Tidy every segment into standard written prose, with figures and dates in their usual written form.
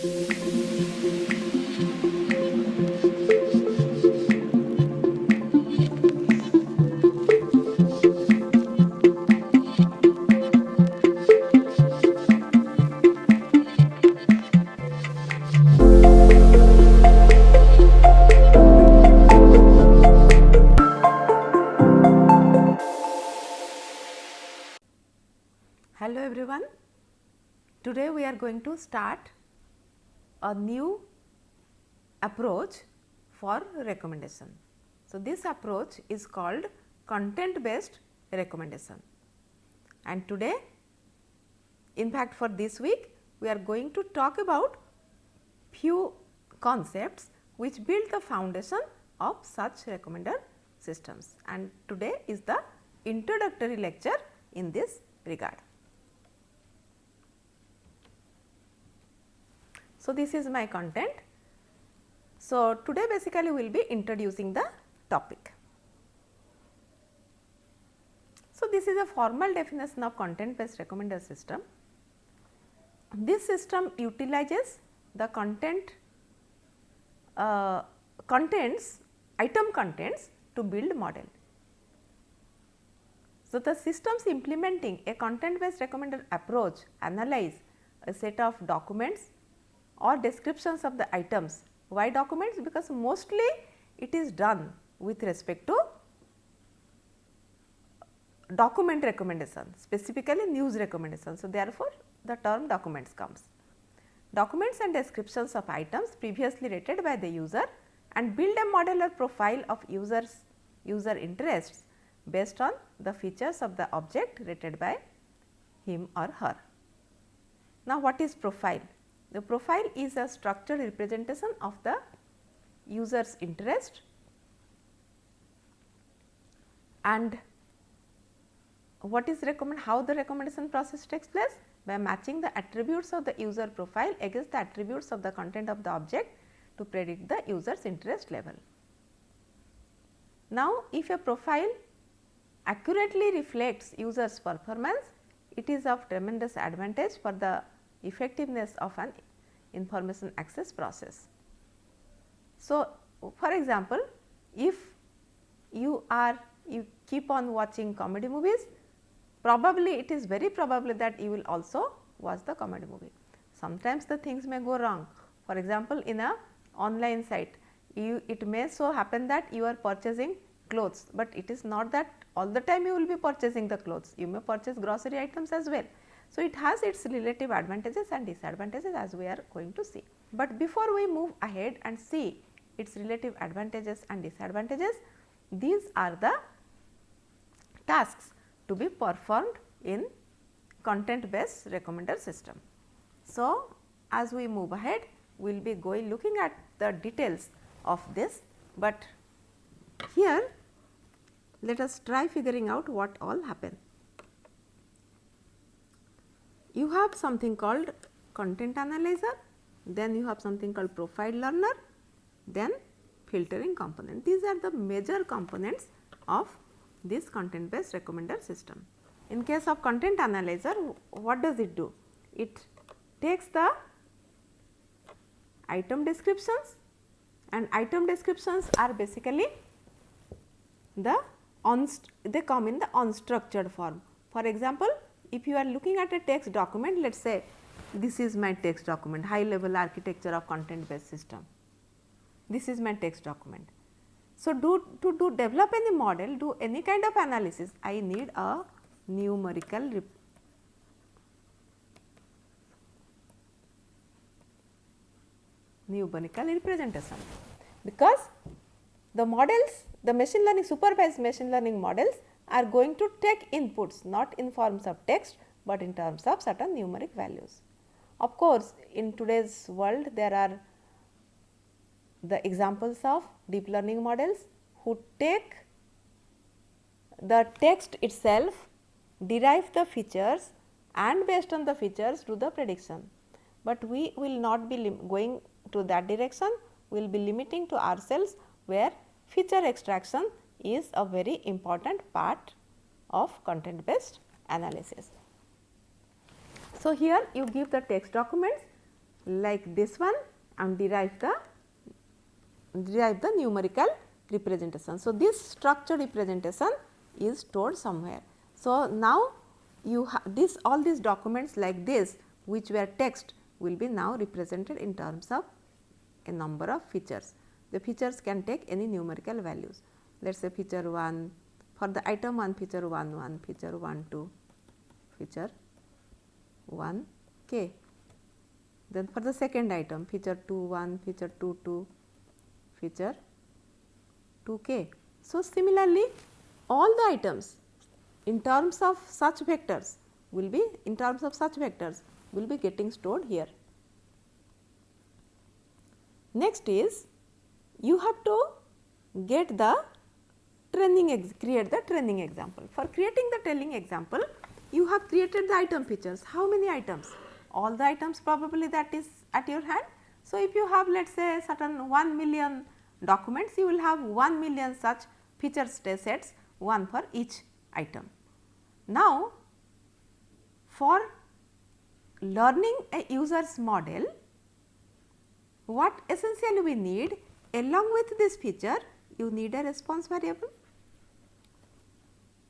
Hello everyone, today we are going to start a new approach for recommendation. So, this approach is called content based recommendation, and today in fact for this week we are going to talk about few concepts which build the foundation of such recommender systems, and today is the introductory lecture in this regard. So, this is my content. So, today basically we will be introducing the topic. So, this is a formal definition of content based recommender system. This system utilizes the item contents to build model. So, the systems implementing a content based recommender approach analyze a set of documents or descriptions of the items. Why documents? Because mostly it is done with respect to document recommendation, specifically news recommendation. So, therefore, the term documents comes. Documents and descriptions of items previously rated by the user and build a model or profile of user interests based on the features of the object rated by him or her. Now, what is profile? The profile is a structured representation of the user's interest, and what is how the recommendation process takes place? By matching the attributes of the user profile against the attributes of the content of the object to predict the user's interest level. Now, if a profile accurately reflects user's performance, it is of tremendous advantage for the effectiveness of an information access process. So, for example, if you keep on watching comedy movies, probably it is very probably that you will also watch the comedy movie. Sometimes the things may go wrong. For example, in a online site, it may so happen that you are purchasing clothes, but it is not that all the time you will be purchasing the clothes. You may purchase grocery items as well. So, it has its relative advantages and disadvantages as we are going to see. But before we move ahead and see its relative advantages and disadvantages, these are the tasks to be performed in content based recommender system. So, as we move ahead, we will be looking at the details of this, but here let us try figuring out what all happen. You have something called content analyzer, then you have something called profile learner, then filtering component. These are the major components of this content based recommender system. In case of content analyzer, what does it do? It takes the item descriptions, and item descriptions are basically they come in the unstructured form. For example, if you are looking at a text document, let us say this is my text document, high level architecture of content based system. This is my text document. So, to develop any model, do any kind of analysis, I need a numerical representation, because the models, the machine learning, supervised machine learning models are going to take inputs not in forms of text, but in terms of certain numeric values. Of course, in today's world there are the examples of deep learning models who take the text itself, derive the features, and based on the features do the prediction. But we will not be going to that direction, we will be limiting to ourselves where feature extraction is a very important part of content based analysis. So, here you give the text documents like this one and derive the numerical representation. So, this structure representation is stored somewhere. So, now you this all these documents like this which were text will be now represented in terms of a number of features. The features can take any numerical values. Let us say feature 1 for the item 1, feature 1 1, feature 1 2, feature 1 k. Then for the second item feature 2 1, feature 2 2, feature 2 k. So, similarly all the items in terms of such vectors will be getting stored here. Next is you have to get the create the training example. For creating the training example, you have created the item features. How many items? All the items probably that is at your hand. So, if you have let us say certain 1 million documents, you will have 1 million such feature sets, one for each item. Now, for learning a user's model, what essentially we need along with this feature, you need a response variable.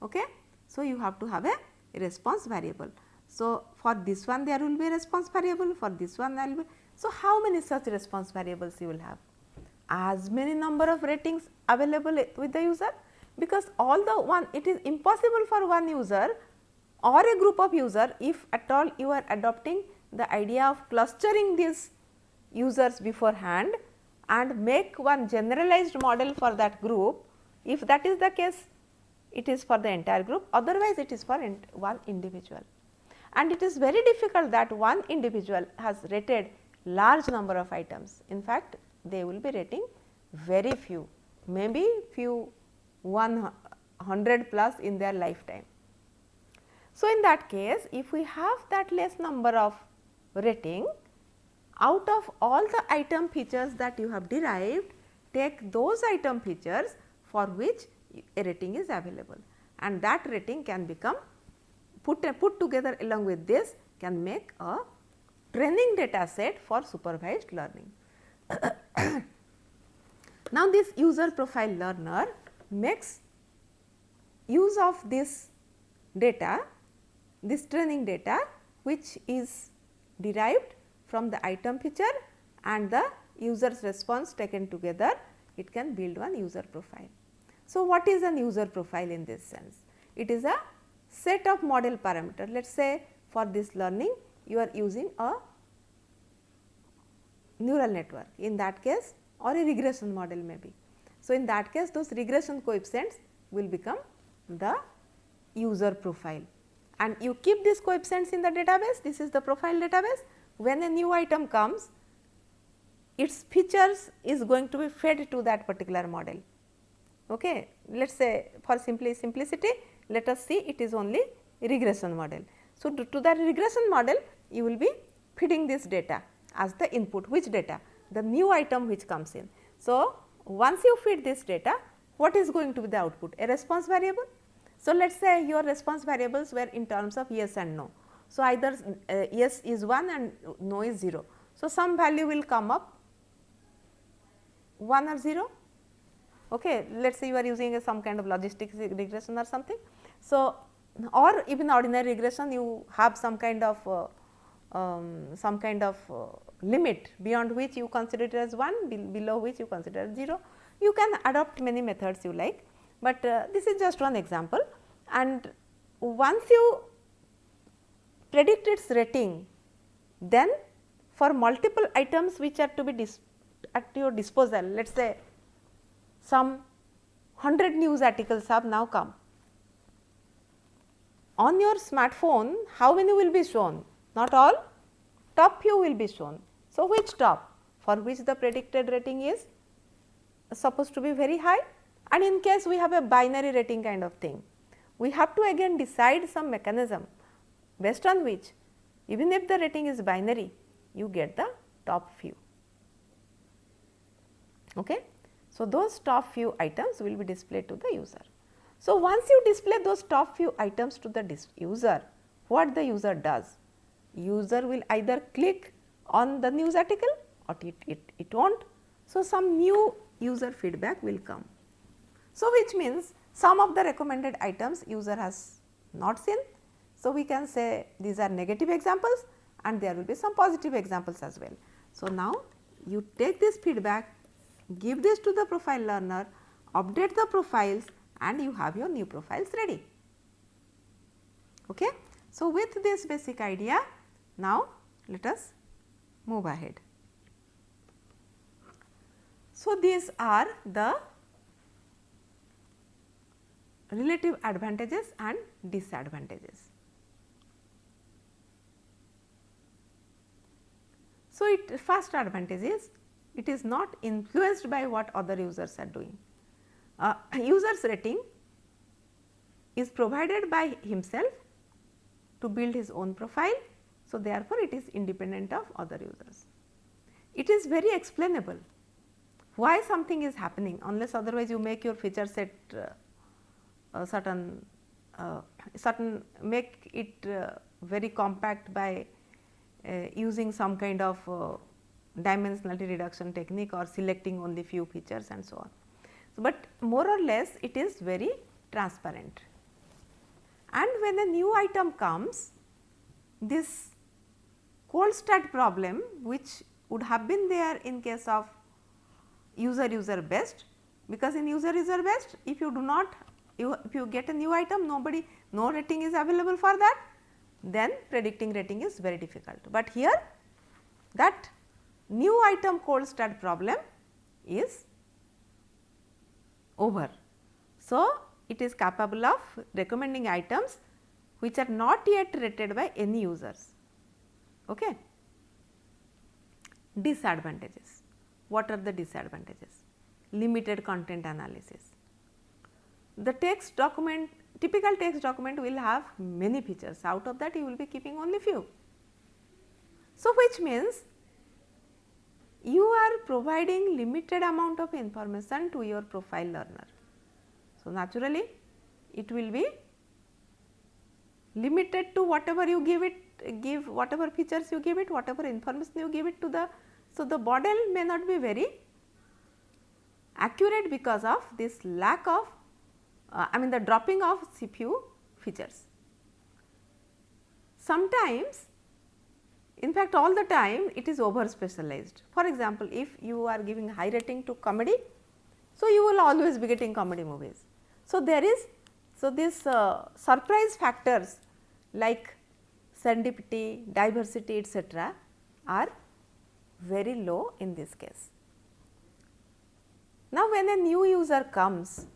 Okay. So, you have to have a response variable. So, for this one there will be a response variable, for this one there will be. So, how many such response variables you will have? As many number of ratings available with the user, because all the one it is impossible for one user or a group of user, if at all you are adopting the idea of clustering these users beforehand and make one generalized model for that group. If that is the case, it is for the entire group, otherwise it is for one individual. And it is very difficult that one individual has rated large number of items. In fact, they will be rating very few, maybe few 100 plus in their lifetime. So, in that case, if we have that less number of rating, out of all the item features that you have derived, take those item features for which a rating is available, and that rating can become put together along with this can make a training data set for supervised learning. Now, this user profile learner makes use of this data, this training data which is derived from the item feature and the user's response taken together, it can build one user profile. So, what is an user profile in this sense? It is a set of model parameters. Let us say for this learning you are using a neural network, in that case, or a regression model may be. So, in that case those regression coefficients will become the user profile, and you keep these coefficients in the database. This is the profile database. When a new item comes, its features is going to be fed to that particular model. Okay. Let us say for simplicity, let us see it is only regression model. So, to that regression model you will be feeding this data as the input. Which data? The new item which comes in. So, once you feed this data, what is going to be the output? A response variable. So, let us say your response variables were in terms of yes and no. So, either yes is 1 and no is 0. So, some value will come up 1 or 0. Okay. Let us say you are using some kind of logistic regression or something. So, or even ordinary regression, you have some kind of limit beyond which you consider it as 1, below which you consider as 0. You can adopt many methods you like, but this is just one example. And once you predict its rating, then for multiple items which are to be at your disposal, let us say some 100 news articles have now come. On your smartphone, how many will be shown? Not all, top few will be shown. So, which top? For which the predicted rating is supposed to be very high, and in case we have a binary rating kind of thing, we have to again decide some mechanism based on which even if the rating is binary, you get the top few. Okay. So, those top few items will be displayed to the user. So, once you display those top few items to the user, what the user does? User will either click on the news article or it won't. So, some new user feedback will come. So, which means some of the recommended items user has not seen. So, we can say these are negative examples and there will be some positive examples as well. So, now you take this feedback, give this to the profile learner, update the profiles and you have your new profiles ready. Okay. So, with this basic idea, now let us move ahead. So, these are the relative advantages and disadvantages. So, first advantage is it is not influenced by what other users are doing. User's rating is provided by himself to build his own profile. So, therefore, it is independent of other users. It is very explainable why something is happening, unless otherwise you make your feature set certain make it very compact by using some kind of dimensionality reduction technique or selecting only few features and so on. So, but more or less it is very transparent. And when a new item comes, this cold start problem which would have been there in case of user based, because in user based if you do not if you get a new item, no rating is available for that, then predicting rating is very difficult. But here that new item cold start problem is over. So, it is capable of recommending items which are not yet rated by any users. Okay. Disadvantages. What are the disadvantages? Limited content analysis. The text document, typical text document will have many features, out of that you will be keeping only few. So, which means you are providing limited amount of information to your profile learner. So, naturally it will be limited to whatever you give whatever features you give it, whatever information you give it to the. So, the model may not be very accurate because of this lack of the dropping of few features. Sometimes, in fact all the time it is over specialized. For example, if you are giving high rating to comedy, so you will always be getting comedy movies. So, there is this surprise factors like serendipity, diversity etc., are very low in this case. Now, when a new user comes,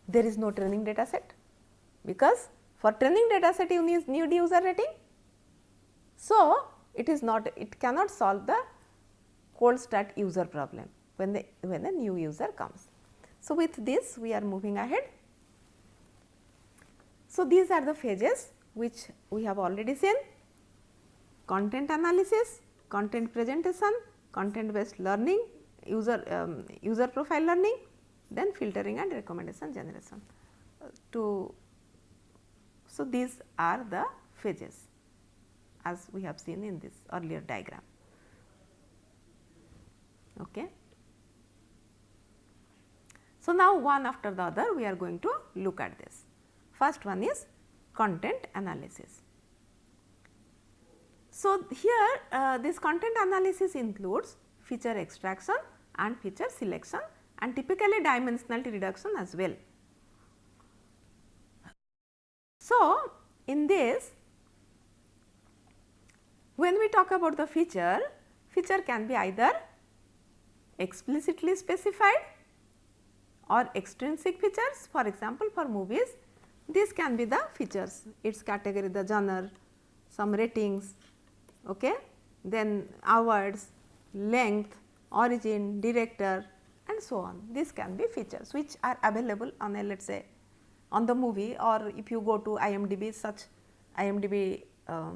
there is no training data set, because for training data set you need user rating. So, it is not, it cannot solve the cold start user problem when a new user comes. So, with this we are moving ahead. So, these are the phases which we have already seen: content analysis, content presentation, content based learning, user profile learning, then filtering and recommendation generation. So, these are the phases as we have seen in this earlier diagram. Okay. So, now one after the other we are going to look at this. First one is content analysis. So, here this content analysis includes feature extraction and feature selection and typically dimensionality reduction as well. So, in this, when we talk about the feature can be either explicitly specified or extrinsic features. For example, for movies this can be the features, its category, the genre, some ratings, okay, then awards, length, origin, director and so on. This can be features which are available on a, let us say, on the movie, or if you go to IMDb, such IMDb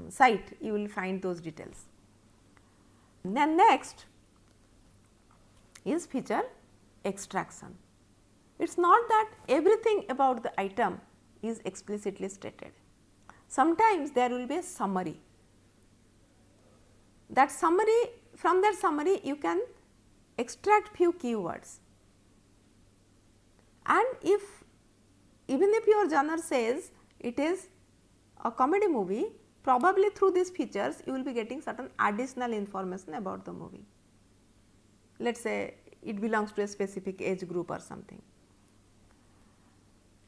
site, you will find those details. Then next is feature extraction. It is not that everything about the item is explicitly stated. Sometimes there will be a summary that summary, from that summary you can extract few keywords, and if even if your genre says it is a comedy movie, probably through these features you will be getting certain additional information about the movie. Let us say it belongs to a specific age group or something.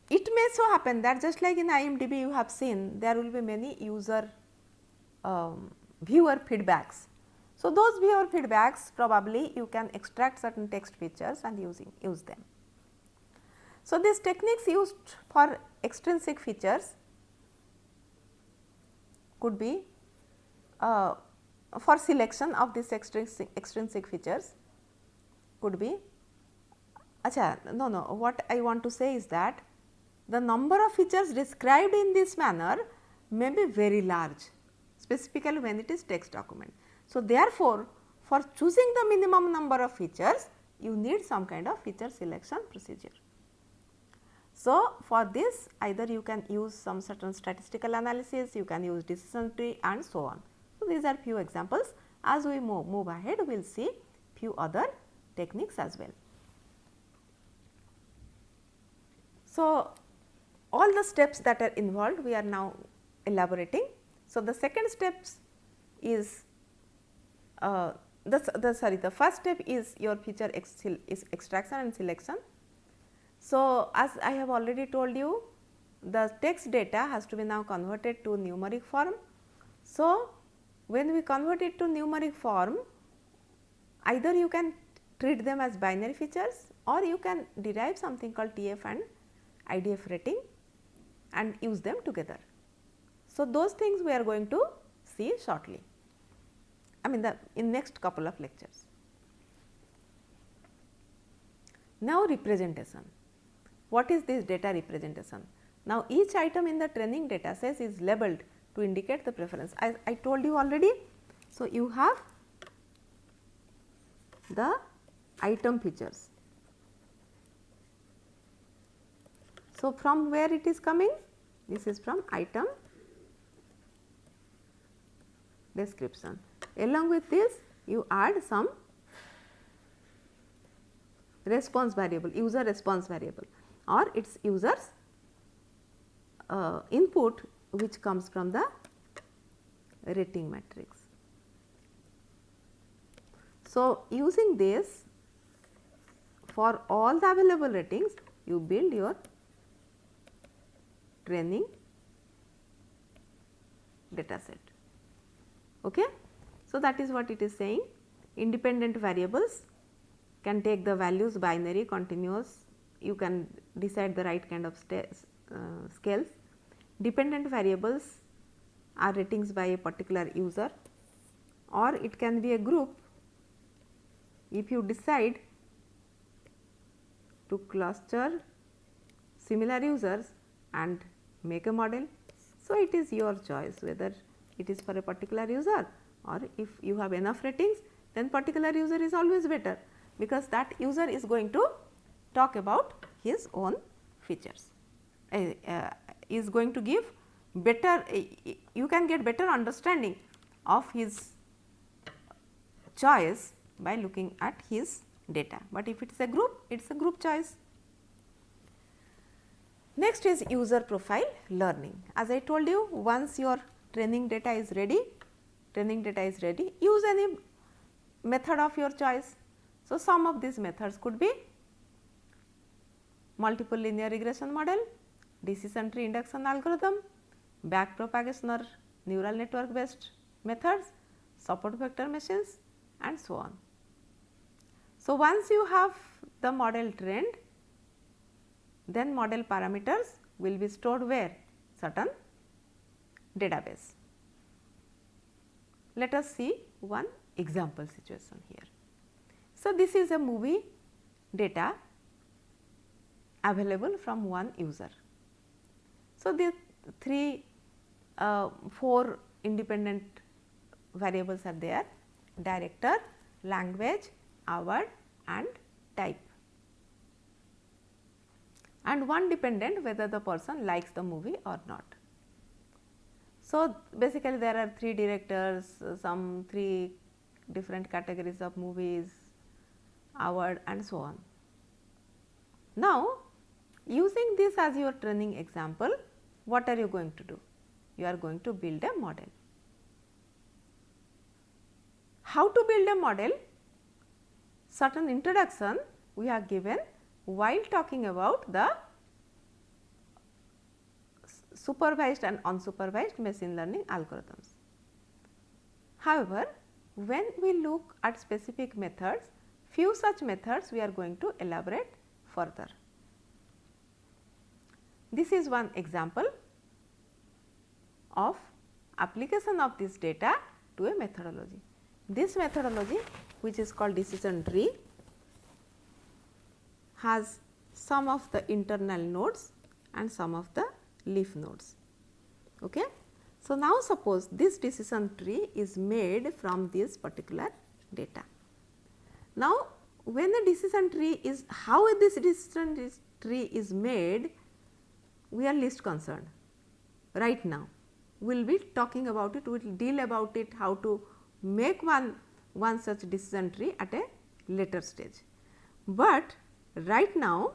It may so happen that just like in IMDb you have seen, there will be many user viewer feedbacks. So, those viewer feedbacks probably you can extract certain text features and use them. So, these techniques used for extrinsic features could be for selection of these extrinsic features could be, what I want to say is that the number of features described in this manner may be very large, specifically when it is text document. So, therefore, for choosing the minimum number of features, you need some kind of feature selection procedure. So, for this either you can use some certain statistical analysis, you can use decision tree and so on. So, these are few examples. As we move ahead, we will see few other techniques as well. So, all the steps that are involved we are now elaborating. So, the second steps is the first step is your feature extraction and selection. So, as I have already told you, the text data has to be now converted to numeric form. So, when we convert it to numeric form, either you can treat them as binary features or you can derive something called TF and IDF rating and use them together. So, those things we are going to see shortly, in next couple of lectures. Now, representation. What is this data representation? Now, each item in the training data set is labeled to indicate the preference, as I told you already. So, you have the item features. So, from where it is coming? This is from item description. Along with this, you add some response variable, user response variable, or its users input, which comes from the rating matrix. So, using this for all the available ratings, you build your training data set. Okay? So, that is what it is saying. Independent variables can take the values binary, continuous, you can decide the right kind of scales. Dependent variables are ratings by a particular user, or it can be a group if you decide to cluster similar users and make a model. So, it is your choice whether it is for a particular user, or if you have enough ratings, then particular user is always better, because that user is going to talk about his own features, is going to give better, you can get better understanding of his choice by looking at his data, but if it is a group, it is a group choice. Next is user profile learning. As I told you, once your training data is ready, use any method of your choice. So, some of these methods could be multiple linear regression model, decision tree induction algorithm, back propagation or neural network based methods, support vector machines, and so on. So, once you have the model trained, then model parameters will be stored where? Certain database. Let us see one example situation here. So, this is a movie data available from one user. So, the 4 independent variables are there: director, language, award and type, and one dependent whether the person likes the movie or not. So, basically there are 3 directors, some 3 different categories of movies, award and so on. Now, using this as your training example, what are you going to do? You are going to build a model. How to build a model? Certain introduction we have given while talking about the supervised and unsupervised machine learning algorithms. However, when we look at specific methods, few such methods we are going to elaborate further. This is one example of application of this data to a methodology. This methodology, which is called decision tree, has some of the internal nodes and some of the leaf nodes. Okay. So, now suppose this decision tree is made from this particular data. Now, when the decision tree is, how this decision tree is made, we are least concerned right now. We will be talking about it, we will deal about it, how to make one such decision tree at a later stage. But right now,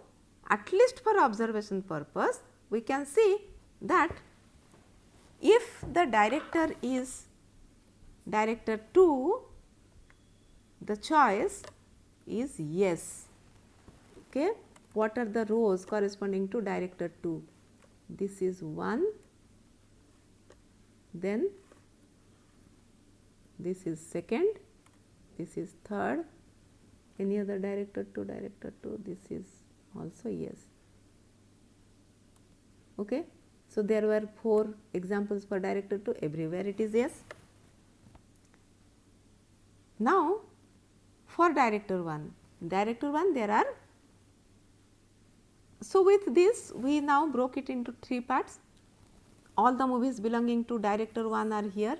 at least for observation purpose, we can see that if the director is director 2, the choice is yes. Okay. What are the rows corresponding to director 2? This is 1, then this is second, this is third, any other director 2, this is also yes. Okay. So, there were 4 examples for director 2, everywhere it is yes. Now, for director 1 there are, so with this we now broke it into 3 parts. All the movies belonging to director 1 are here,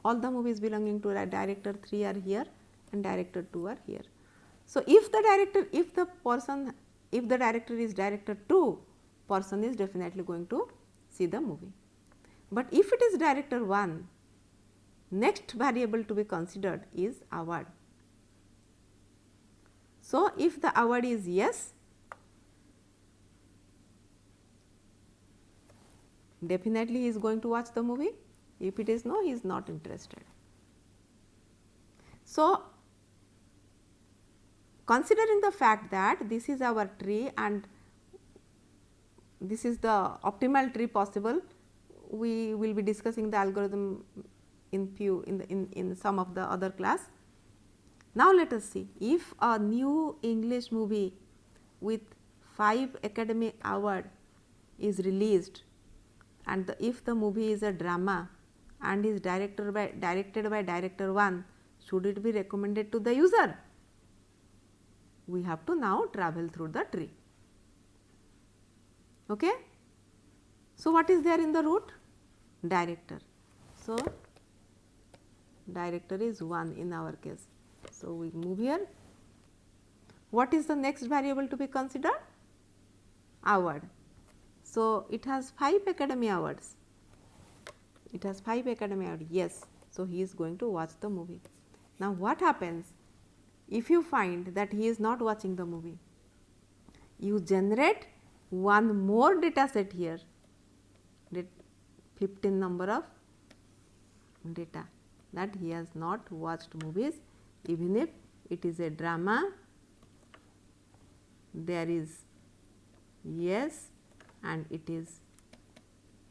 all the movies belonging to director 3 are here and director 2 are here. So, if the director is director 2, person is definitely going to see the movie. But if it is director 1, next variable to be considered is award. So, if the award is yes, definitely he is going to watch the movie. If it is no, he is not interested. So, considering the fact that this is our tree and this is the optimal tree possible, we will be discussing the algorithm in some of the other class. Now, let us see, if a new English movie with 5 Academy Award is released and if the movie is a drama and is directed by director 1, should it be recommended to the user? We have to now travel through the tree. Okay. So, what is there in the root? Director. So, director is 1 in our case. So, we move here. What is the next variable to be considered? Award. So, it has 5 Academy Awards. It has 5 Academy Awards, yes. So, he is going to watch the movie. Now, what happens if you find that he is not watching the movie? You generate one more data set here, 15 number of data that he has not watched movies, even if it is a drama, there is yes and it is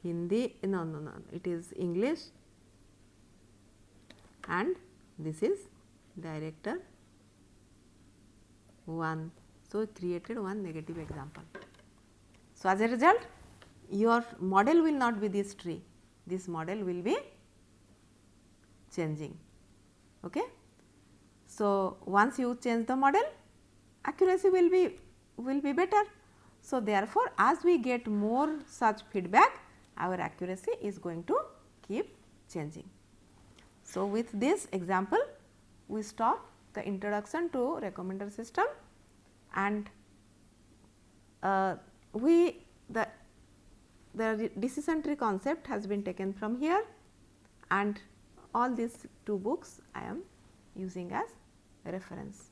Hindi, no, it is English and this is director 1. So, created one negative example. So, as a result, your model will not be this tree, this model will be changing. Okay. So, once you change the model, accuracy will be better. So, therefore, as we get more such feedback, our accuracy is going to keep changing. So, with this example, we stop the introduction to recommender system and the decision tree concept has been taken from here. and all these 2 books I am using as reference.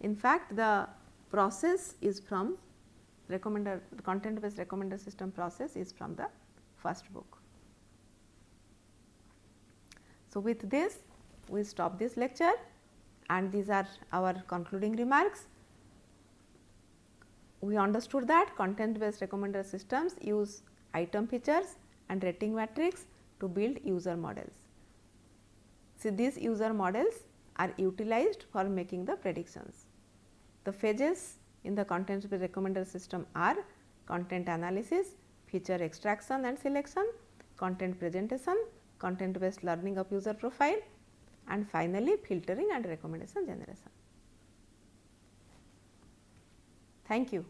In fact, the process is from recommender, content based recommender system process is from the first book. So, with this we stop this lecture, and these are our concluding remarks. We understood that content based recommender systems use item features and rating matrix to build user models. See, these user models are utilized for making the predictions. The phases in the content based recommender system are content analysis, feature extraction and selection, content presentation, content based learning of user profile, and finally filtering and recommendation generation. Thank you.